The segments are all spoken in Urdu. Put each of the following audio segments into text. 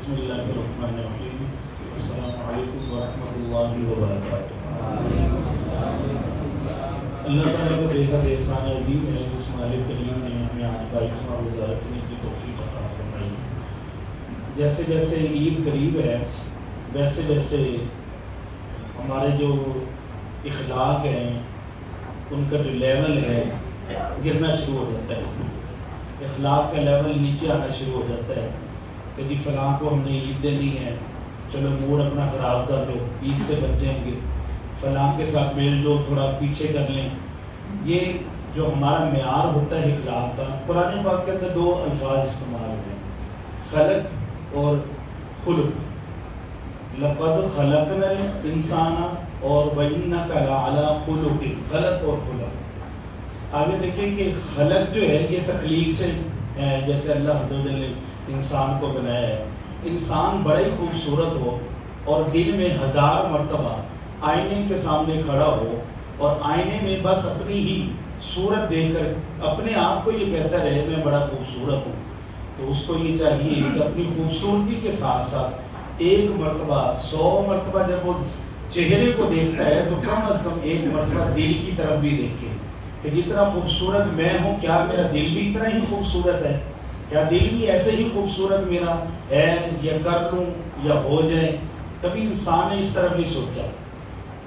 بسم اللہ الرحمن الرحیم. السلام علیکم ورحمۃ اللہ وبرکاتہ. اللہ تعالیٰ کا بے حد احسان عظیم ہے جس مالک کریم نے ہمیں آج 22واں روزہ رکھنے کی توفیق عطا فرمائی. جیسے جیسے عید قریب ہے ویسے ویسے ہمارے جو اخلاق ہیں ان کا جو لیول ہے گرنا شروع ہو جاتا ہے. اخلاق کا لیول نیچے آنا شروع ہو جاتا ہے کہ جی فلاں کو ہم نے عید دینی ہے، چلو موڈ اپنا خراب کر دو، عید سے بچ جائیں گے، فلاں کے ساتھ میل جو تھوڑا پیچھے کر لیں. یہ جو ہمارا معیار ہوتا ہے اخلاق کا، قرآن پاک کے اندر دو الفاظ استعمال ہوئے ہیں، خلق اور خلق. لقد خلقنا الانسان اور وَإِنَّكَ لَعَلَىٰ خُلُقٍ. خلق اور خلق. آگے دیکھیں کہ خلق جو ہے یہ تخلیق سے ہے، جیسے اللہ عز و جل نے انسان کو بنایا ہے. انسان بڑا ہی خوبصورت ہو اور دن میں 1000 مرتبہ آئینے کے سامنے کھڑا ہو اور آئینے میں بس اپنی ہی صورت دیکھ کر اپنے آپ کو یہ کہتا رہے میں بڑا خوبصورت ہوں. تو اس کو یہ چاہیے کہ اپنی خوبصورتی کے ساتھ ساتھ 1 مرتبہ 100 مرتبہ جب وہ چہرے کو دیکھتا ہے تو کم از کم 1 مرتبہ دل کی طرف بھی دیکھے کہ جتنا خوبصورت میں ہوں کیا میرا دل بھی اتنا ہی خوبصورت ہے، کیا دل بھی ایسے ہی خوبصورت میرا ہے، یا کر لوں یا ہو جائے. کبھی انسان نے اس طرح نہیں سوچا.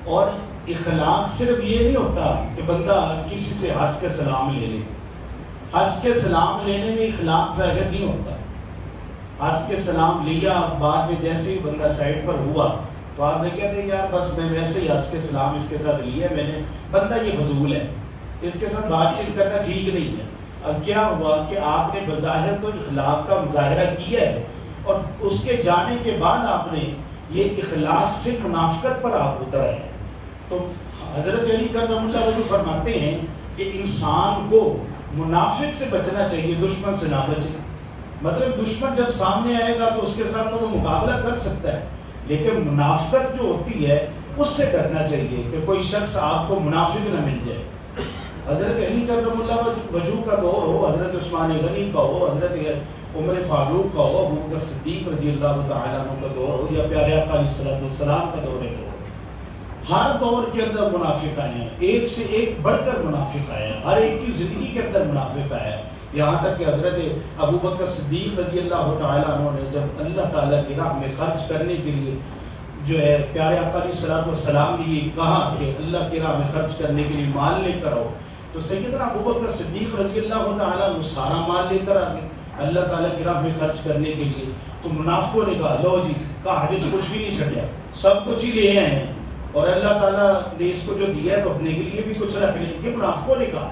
اور اخلاق صرف یہ نہیں ہوتا کہ بندہ کسی سے ہنس کے سلام لے لے. ہنس کے سلام لینے میں اخلاق ظاہر نہیں ہوتا. ہنس کے سلام لیا، بعد میں جیسے ہی بندہ سائڈ پر ہوا تو آپ نے کہا کہ یار بس میں ویسے ہی ہنس کے سلام اس کے ساتھ لیا میں نے، بندہ یہ فضول ہے، اس کے ساتھ بات چیت کرنا ٹھیک نہیں ہے. اب کیا ہوا کہ آپ نے بظاہر تو اخلاق کا مظاہرہ کیا ہے اور اس کے جانے کے بعد آپ نے یہ اخلاق سے منافقت پر آپ اتر آئے. تو حضرت علی کرم اللہ وجہ فرماتے ہیں کہ انسان کو منافق سے بچنا چاہیے، دشمن سے نہ بچے. مطلب دشمن جب سامنے آئے گا تو اس کے ساتھ تو وہ مقابلہ کر سکتا ہے، لیکن منافقت جو ہوتی ہے اس سے ڈرنا چاہیے کہ کوئی شخص آپ کو منافق نہ مل جائے. حضرت علی کرم اللہ وجہ کا دور ہو، حضرت عثمان غنی کا ہو، حضرت عمر فاروق کا ہو، ابو بکر صدیق رضی اللہ تعالیٰ عنہ کا دور ہو، یا پیارے آقا علیہ الصلوۃ والسلام کا دور ہو، ہر دور کے اندر منافق آئے ہیں، ایک سے ایک بڑھ کر منافق آئے ہیں، ہر ایک کی زندگی کے اندر منافق آیا ہے. یہاں تک کہ حضرت ابو بکر صدیق رضی اللہ تعالیٰ عنہ نے جب اللہ تعالیٰ کی راہ میں خرچ کرنے کے لیے جو ہے پیارے آقا علیہ الصلوۃ والسلام نے یہ کہا کہ اللہ کی راہ میں خرچ کرنے کے لیے مال لے کر آؤ، تو سیدنا ابو بکر صدیق رضی اللہ تعالیٰ عنہ سارا مال لے کر آگے اللہ تعالیٰ کی راہ میں خرچ کرنے کے لیے. تو منافقوں نے کہا لو جی کہا کچھ بھی نہیں چھڑیا، سب کچھ ہی لے آئے ہیں اور اللہ تعالیٰ نے اس کو جو دیا ہے تو اپنے کے لیے بھی کچھ رکھ لیں، یہ منافقوں نے کہا.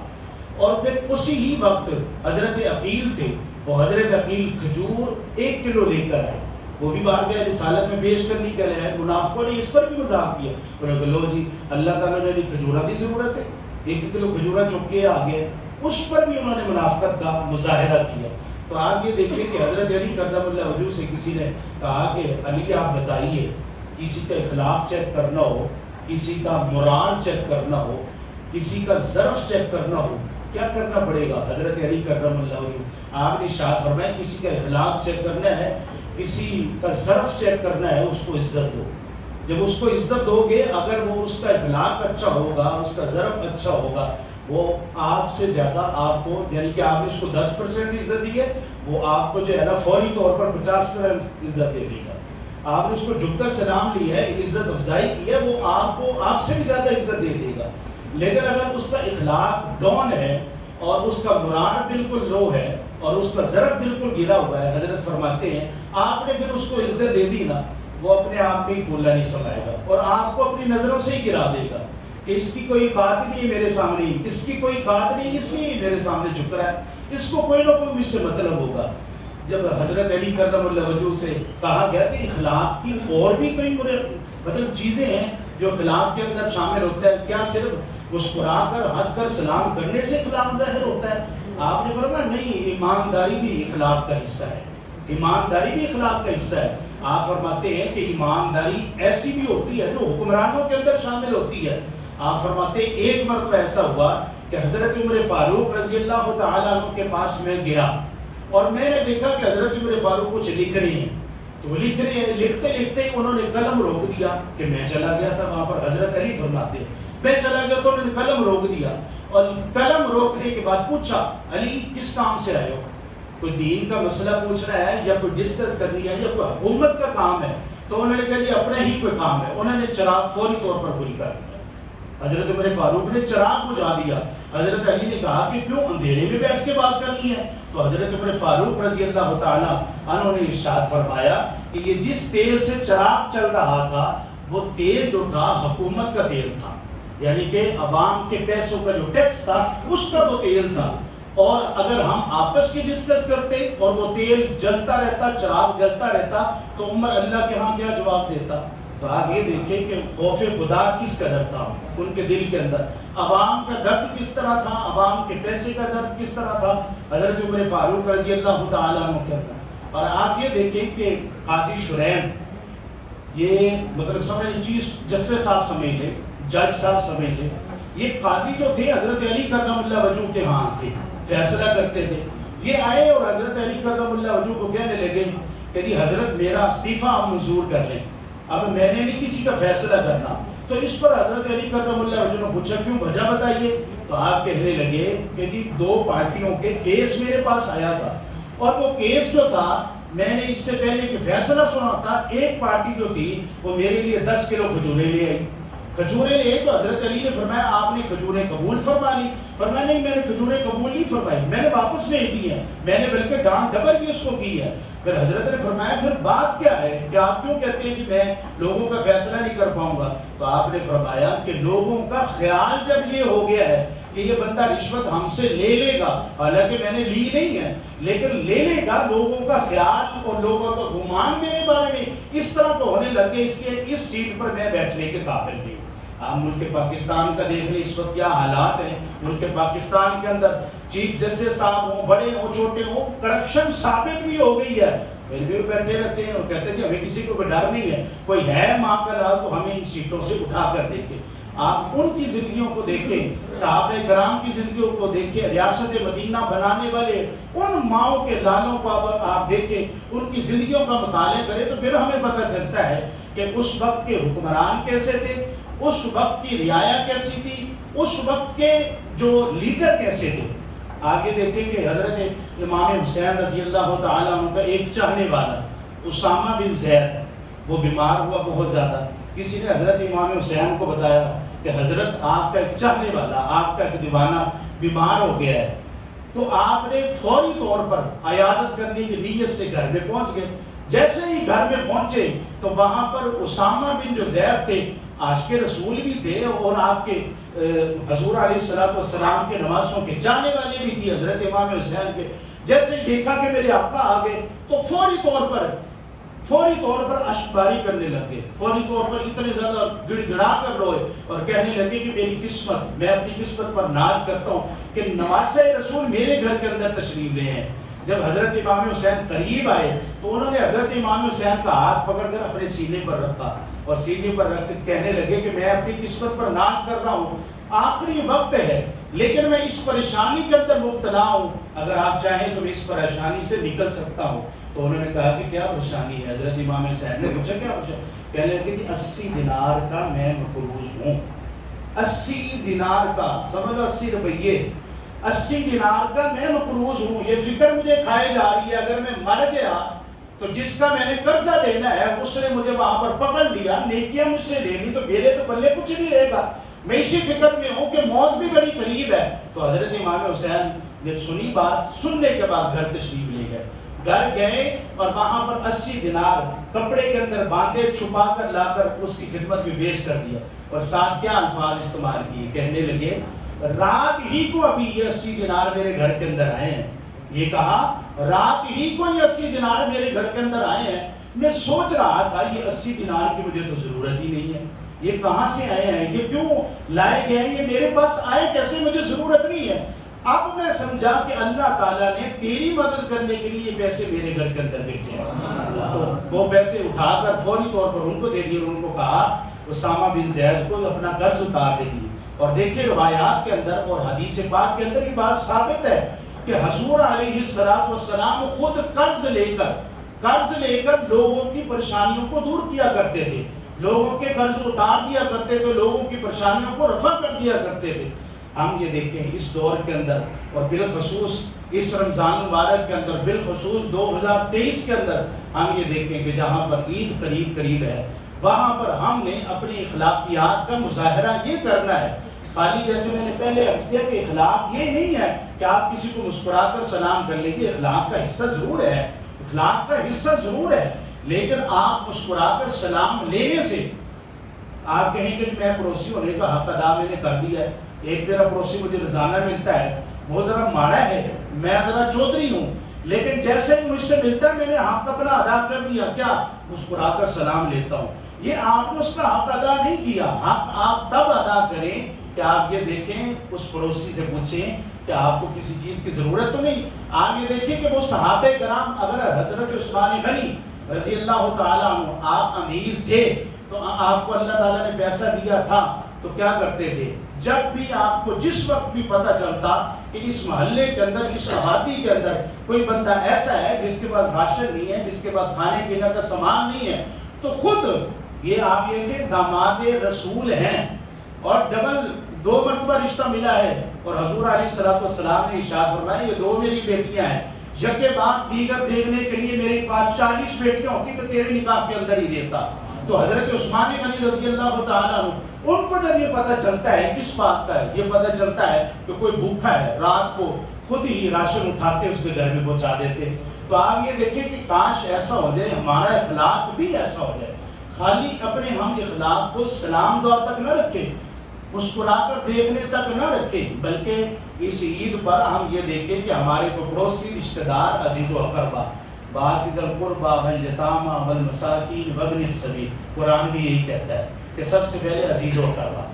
اور پھر اسی ہی وقت حضرت عقیل تھے، وہ حضرت عقیل کھجور 1 کلو لے کر آئے، وہ بھی بارگاہ رسالت میں پیش کرنے کے لیے آئے. منافقوں نے اس پر بھی مذاق کیا، انہوں نے کہا لو جی اللہ تعالیٰ نے کھجورہ کی ضرورت ہے، 1 کلو کھجورہ چک کے آگے، اس پر بھی انہوں نے منافقت کا مظاہرہ کیا. تو آپ یہ دیکھیں کہ حضرت علی کرم اللہ وجہ سے کسی نے کہا کہ علی آپ بتائیے، کسی کا اخلاق چیک کرنا ہو، کسی کا مراد چیک کرنا ہو، کسی کا ظرف چیک کرنا ہو، کیا کرنا پڑے گا؟ حضرت علی کرم اللہ وجہ آپ نے ارشاد فرمایا کسی کا اخلاق چیک کرنا ہے، کسی کا ظرف چیک کرنا ہے، اس کو عزت دو. جب اس کو عزت دو گے، اگر وہ اس کا اخلاق اچھا ہوگا، اس کا ظرف اچھا ہوگا، وہ آپ سے زیادہ آپ کو، یعنی کہ آپ نے اس کو 10% عزت دی ہے، وہ آپ کو جو ہے نا فوری طور پر 50% عزت دے دے گا. آپ نے اس کو جھک کر سلام لیا ہے، عزت افزائی کی ہے، وہ آپ کو آپ سے بھی زیادہ عزت دے دے گا. لیکن اگر اس کا اخلاق ڈاؤن ہے اور اس کا مراد بالکل لو ہے اور اس کا ظرف بالکل گرا ہوا ہے، حضرت فرماتے ہیں آپ نے پھر اس کو عزت دے دی نا، وہ اپنے آپ میں ہی کھولا نہیں سمائے گا اور آپ کو اپنی نظروں سے ہی گرا دے گا کہ اس کی کوئی بات نہیں میرے سامنے، اس کی کوئی بات نہیں، اس لیے میرے سامنے جھک رہا ہے، اس کو کوئی نہ کوئی مجھ سے مطلب ہوگا. جب حضرت علی کرم اللہ وجہ سے کہا گیا کہ اخلاق کی اور بھی کوئی مطلب چیزیں ہیں جو اخلاق کے اندر شامل ہوتا ہے، کیا صرف مسکرا کر ہنس کر سلام کرنے سے اخلاق ظاہر ہوتا ہے؟ آپ نے فرمایا نہیں، ایمانداری بھی اخلاق کا حصہ ہے، ایمانداری بھی اخلاق کا حصہ ہے. آپ فرماتے ہیں کہ ایمانداری ایسی بھی ہوتی ہے جو حکمرانوں کے اندر شامل ہوتی ہے. آپ فرماتے ہیں ایک مرتبہ ایسا ہوا کہ حضرت عمر فاروق رضی اللہ تعالیٰ عنہ کے پاس میں گیا اور میں نے دیکھا کہ حضرت عمر فاروق کچھ لکھ رہے ہیں. تو لکھ رہے ہیں، لکھتے لکھتے ہی انہوں نے قلم روک دیا کہ میں چلا گیا تھا وہاں پر، حضرت علی فرماتے ہیں میں چلا گیا تو انہوں نے قلم روک دیا، اور قلم روکنے کے بعد پوچھا علی کس کام سے آئے ہو؟ کوئی دین کا مسئلہ پوچھنا ہے یا کوئی ڈسکس کرنی ہے یا کوئی حکومت کا کام ہے؟ تو انہوں نے کہا جی اپنا ہی کوئی کام ہے۔ انہوں نے چراغ فوری طور پر بجھ کر دیا، حضرت عمر فاروق نے چراغ بجھا دیا۔ حضرت علی نے کہا کہ کیوں اندھیرے میں بیٹھ کے بات کرنی ہے؟ تو حضرت عمر فاروق رضی اللہ تعالیٰ عنہ نے ارشاد فرمایا کہ یہ جس تیل سے چراغ چل رہا تھا وہ تیل جو تھا حکومت کا تیل تھا، یعنی کہ عوام کے پیسوں کا جو ٹیکس تھا اس کا وہ تیل تھا، اور اگر ہم آپس کی ڈسکس کرتے اور وہ تیل جلتا رہتا، چراغ جلتا رہتا، تو عمر اللہ کے ہاں کیا جواب دیتا؟ تو آپ یہ دیکھیں کہ خوف خدا کس قدر تھا ان کے دل کے اندر، عوام کا درد کس طرح تھا، عوام کے پیسے کا درد کس طرح تھا حضرت عمر فاروق رضی اللہ تعالیٰ عنہ کے اندر۔ اور آپ یہ دیکھیں کہ قاضی شریم، یہ مطلب سمجھ چیز جسٹس صاحب سمجھ لیں، جج صاحب سمجھ لیں، یہ قاضی جو تھے حضرت علی کرم اللہ وجہ کے ہاں تھے، فیصلہ کرتے تھے۔ یہ آئے اور حضرت علی کرم اللہ وجہ کو کہنے لگے کہ جی حضرت میرا استعفیٰ آپ منظور کر لیں، اب میں نے نہیں کسی کا فیصلہ کرنا۔ تو اس پر حضرت علی کرم اللہ وجہ نے پوچھا کیوں، وجہ بتائیے؟ تو آپ کہنے لگے کہ جی 2 پارٹیوں کے کیس میرے پاس آیا تھا، اور وہ کیس جو تھا میں نے اس سے پہلے کہ فیصلہ سنا تھا، ایک پارٹی جو تھی وہ میرے لیے 10 کلو کھجوریں لے آئی، کھجوریں لے آئی۔ تو حضرت علی نے فرمایا آپ نے کھجوریں قبول فرما لی؟ فرمایا نہیں میں نے کھجوریں قبول نہیں فرمائی، میں نے واپس نہیں دی ہیں، میں نے بلکہ ڈانٹ ڈبل بھی اس کو کی ہے۔ پھر حضرت نے فرمایا پھر بات کیا ہے کہ آپ کیوں کہتے ہیں کہ میں لوگوں کا فیصلہ نہیں کر پاؤں گا؟ تو آپ نے فرمایا کہ لوگوں کا خیال جب یہ ہو گیا ہے کہ یہ بندہ رشوت ہم سے لے لے گا، حالانکہ میں نے لی نہیں ہے لیکن لے لے گا، لوگوں کا خیال اور لوگوں کا گمان میرے بارے میں اس طرح کو ہونے لگے، اس کے اس سیٹ پر میں بیٹھنے کے قابل نہیں۔ آپ ملک پاکستان کا دیکھ لیں اس وقت کیا حالات ہیں۔ ملک پاکستان کے اندر چیف جسٹس صاحب ہوں، بڑے ہوں چھوٹے ہوں، کرپشن ثابت بھی ہو گئی ہے، پھر بھی وہ بیٹھے رہتے ہیں اور کہتے ہیں کہ ہمیں کسی کو کوئی ڈر نہیں ہے، کوئی ہے ماں کا لال تو ہمیں ان سیٹوں سے اٹھا کر دیکھیں۔ آپ ان کی زندگیوں کو دیکھیں، صحابہ کرام کی زندگیوں کو دیکھیں، ریاست مدینہ بنانے والے ان ماؤں کے لالوں کو آپ دیکھیں، ان کی زندگیوں کا مطالعہ کریں تو پھر ہمیں پتہ چلتا ہے کہ اس وقت کے حکمران کیسے تھے، اس وقت کی رعایا کیسی تھی، اس وقت کے جو لیڈر کیسے تھے۔ آگے دیکھیں کہ حضرت امام حسین رضی اللہ تعالیٰ عنہ کا ایک چاہنے والا اسامہ بن زید وہ بیمار ہوا بہت زیادہ، کسی نے حضرت امام حسین کو بتایا کہ حضرت آپ کا ایک چاہنے والا، آپ کا ایک دیوانہ بیمار ہو گیا ہے۔ تو آپ نے فوری طور پر عیادت کرنے کی نیت سے گھر میں پہنچ گئے۔ جیسے ہی گھر میں پہنچے تو وہاں پر اسامہ بن جو زید تھے، عاشق رسول بھی تھے اور آپ کے حضور علیہ السلام کے نواسوں کے جانے والے بھی تھی حضرت امام حسین کے۔ جیسے ہی دیکھا کہ میرے آقا آ گئے تو فوری طور پر اشک باری کرنے لگے، فوری طور پر اتنے زیادہ گڑ گڑا کر روئے اور کہنے لگے کہ میری قسمت، میں اپنی قسمت پر ناز کرتا ہوں کہ نواسہ رسول میرے گھر کے اندر تشریف لے ہیں۔ جب حضرت امام حسین قریب آئے تو انہوں نے حضرت امام حسین کا ہاتھ پکڑ کر اپنے سینے پر رکھا اور سینے پر رکھ کے کہنے لگے کہ میں اپنی قسمت پر ناز کر رہا ہوں، آخری وقت ہے لیکن میں اس پریشانی کے اندر مبتلا ہوں، اگر آپ چاہیں تو میں اس پریشانی سے نکل سکتا ہوں۔ تو انہوں نے کہا کہ کیا پریشانی ہے؟ حضرت امام حسین نے پوچھا کیا پریشانی؟ کہنے لگے کہ 80 دینار کا میں مقروض ہوں، 80 دینار کا، سمجھو 80 روپیے، 80 دینار کا میں مقروض ہوں، یہ فکر مجھے کھائے جا رہی ہے اگر میں مر گیا تو جس کا میں نے قرضہ دینا ہے اس نے مجھے وہاں پر پکڑ لیا، نیکیاں مجھ سے لے لی تو میرے تو پلے کچھ نہیں رہے گا، میں اسی فکر میں ہوں کہ موت بھی بڑی قریب ہے۔ تو حضرت امام حسین نے سنی بات، سننے کے بعد گھر تشریف لے گئے، گھر گئے اور وہاں پر 80 دینار کپڑے کے اندر باندھے چھپا کر لا کر اس کی خدمت میں پیش کر دیا، اور ساتھ کیا الفاظ استعمال کیے، کہنے لگے رات ہی کو ابھی یہ 80 دینار میرے گھر کے اندر آئے ہیں، یہ کہا رات ہی کو یہ 80 دینار میرے گھر کے اندر آئے ہیں، میں سوچ رہا تھا یہ 80 دینار کی مجھے تو ضرورت ہی نہیں ہے، یہ کہاں سے آئے ہیں، یہ کیوں لائے گئے ہیں، یہ میرے پاس آئے کیسے، مجھے ضرورت نہیں ہے۔ اب میں سمجھا کہ اللہ تعالیٰ نے تیری مدد کرنے کے لیے یہ پیسے میرے گھر کے اندر بھیجے ہیں، تو وہ پیسے اٹھا کر فوری طور پر ان کو دے دیے، ان کو کہا اسامہ بن زید کو اپنا قرض اتار دے دیے۔ اور دیکھیں روایات کے اندر اور حدیث پاک کے اندر یہ بات ثابت ہے کہ حضور علیہ السلام خود قرض لے کر قرض لے کر لوگوں کی پریشانیوں کو دور کیا کرتے تھے، لوگوں کے قرض اتار دیا کرتے تھے، لوگوں کی پریشانیوں کو رفع کر دیا کرتے تھے۔ ہم یہ دیکھیں اس دور کے اندر، اور بالخصوص اس رمضان مبارک کے اندر، بالخصوص 2023 کے اندر ہم یہ دیکھیں کہ جہاں پر عید قریب ہے، وہاں پر ہم نے اپنی اخلاقیات کا مظاہرہ یہ کرنا ہے۔ خالی جیسے میں نے پہلے عرض کیا کہ اخلاق یہ نہیں ہے کہ آپ کسی کو مسکرا کر سلام کر لیں گے، اخلاق کا حصہ ضرور ہے، اخلاق کا حصہ ضرور ہے، لیکن آپ مسکرا کر سلام لینے سے آپ کہیں کہ میں پڑوسی ہونے کا حق ادا میں نے کر دیا ہے، ایک میرا پڑوسی مجھے روزانہ ملتا ہے، وہ ذرا ماڑا ہے، میں ذرا چودھری ہوں، لیکن جیسے ہی مجھ سے ملتا ہے میں نے حق اپنا ادا کر دیا، کیا مسکرا کر سلام لیتا ہوں۔ یہ آپ نے اس کا حق ادا نہیں کیا، حق آپ تب ادا کریں کہ آپ یہ دیکھیں، اس پڑوسی سے پوچھیں کہ آپ کو کسی چیز کی ضرورت تو نہیں۔ آپ یہ دیکھیں کہ وہ صحابہ کرام، اگر حضرت عثمان غنی رضی اللہ تعالیٰ عنہ آپ امیر تھے تو آپ کو اللہ تعالیٰ نے پیسہ دیا تھا تو کیا کرتے تھے؟ جب بھی آپ کو جس وقت بھی پتہ چلتا کہ اس محلے کے اندر، اس آبادی کے اندر کوئی بندہ ایسا ہے جس کے پاس راشن نہیں ہے، جس کے پاس کھانے پینے کا سامان نہیں ہے، تو خود یہ آپ یہ کہ داماد رسول ہیں اور ڈبل 2 مرتبہ رشتہ ملا ہے، اور حضور علیہ السلام نے ارشاد فرمایا یہ 2 میری بیٹیاں ہیں، یکے بعد دیگر دیکھنے کے لیے میرے پاس 40 بیٹیاں ہوتی تو تیرے نکاح کے اندر ہی دیتا۔ تو حضرت عثمان غنی رضی اللہ تعالیٰ عنہ، ان کو جب یہ پتہ چلتا ہے کس بات کا ہے، یہ پتہ چلتا ہے کہ کوئی بھوکا ہے، رات کو خود ہی راشن اٹھاتے اس کے گھر میں پہنچا دیتے۔ تو آپ یہ دیکھیں کہ کاش ایسا ہو جائے، ہمارا اخلاق بھی ایسا ہو جائے، خالی اپنے ہم اخلاق کو سلام دعا تک نہ رکھیں، مسکرا کر دیکھنے تک نہ رکھیں، بلکہ اس عید پر ہم یہ دیکھیں کہ ہمارے پڑوسی، رشتہ دار، عزیز و اقربا، بَاعِذِ الْقُرْبَى وَالْيَتَامَى وَالْمَسَاكِينِ وَابْنِ السَّبِيلِ، قرآن بھی یہی کہتا ہے کہ سب سے پہلے عزیز و اقربا،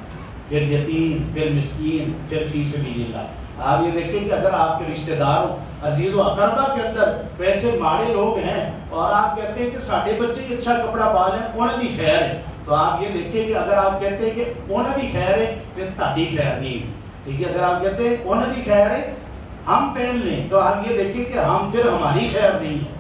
پھر یتیم، پھر مسکین، پھر فی سبیل اللہ۔ آپ یہ دیکھیں کہ اگر آپ کے رشتہ دار عزیز و اقربا کے اندر ویسے ماڑے لوگ ہیں اور آپ کہتے ہیں کہ ساڈے بچے اچھا کپڑا پا لیں، انہوں دی خیر ہے، تو آپ یہ دیکھیں کہ اگر آپ کہتے ہیں کہ انہوں دی خیر ہے پھر تہاڈی خیر نہیں، ٹھیک ہے؟ اگر آپ کہتے ہیں انہوں دی خیر ہے ہم پہن لیں، تو آپ یہ دیکھیں کہ ہم پھر ہماری خیر نہیں ہے،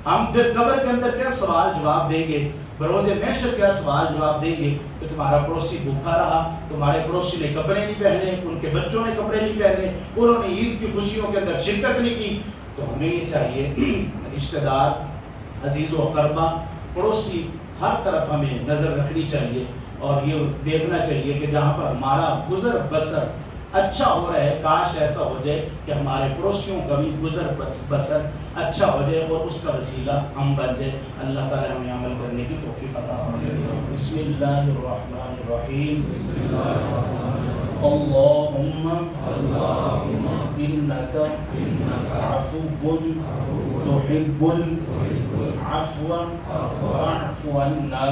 ہم پھر قبر کے اندر کیا سوال جواب دیں گے، بروز محشر کیا سوال جواب دیں گے کہ تمہارا پڑوسی بھوکا رہا، تمہارے پڑوسی نے کپڑے نہیں پہنے، ان کے بچوں نے کپڑے نہیں پہنے، انہوں نے عید کی خوشیوں کے اندر شرکت نہیں کی۔ تو ہمیں یہ چاہیے رشتہ دار، عزیز و اقربا، پڑوسی، ہر طرف ہمیں نظر رکھنی چاہیے، اور یہ دیکھنا چاہیے کہ جہاں پر ہمارا گزر بسر اچھا ہو رہا ہے، کاش ایسا ہو جائے کہ ہمارے پڑوسیوں کا بھی گزر بسر اچھا ہو جائے اور اس کا وسیلہ ہم بن جائے۔ اللہ تعالی ہمیں عمل کرنے کی توفیق عطا فرمائے۔ بسم اللہ الرحمن الرحیم۔ اللہم انک عفو تحب العفو فاعف عنا۔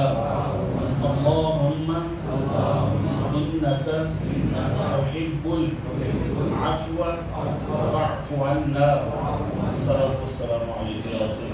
اللہم انک تحب العفو فاعف عنا۔ الصلاة والسلام علیکم۔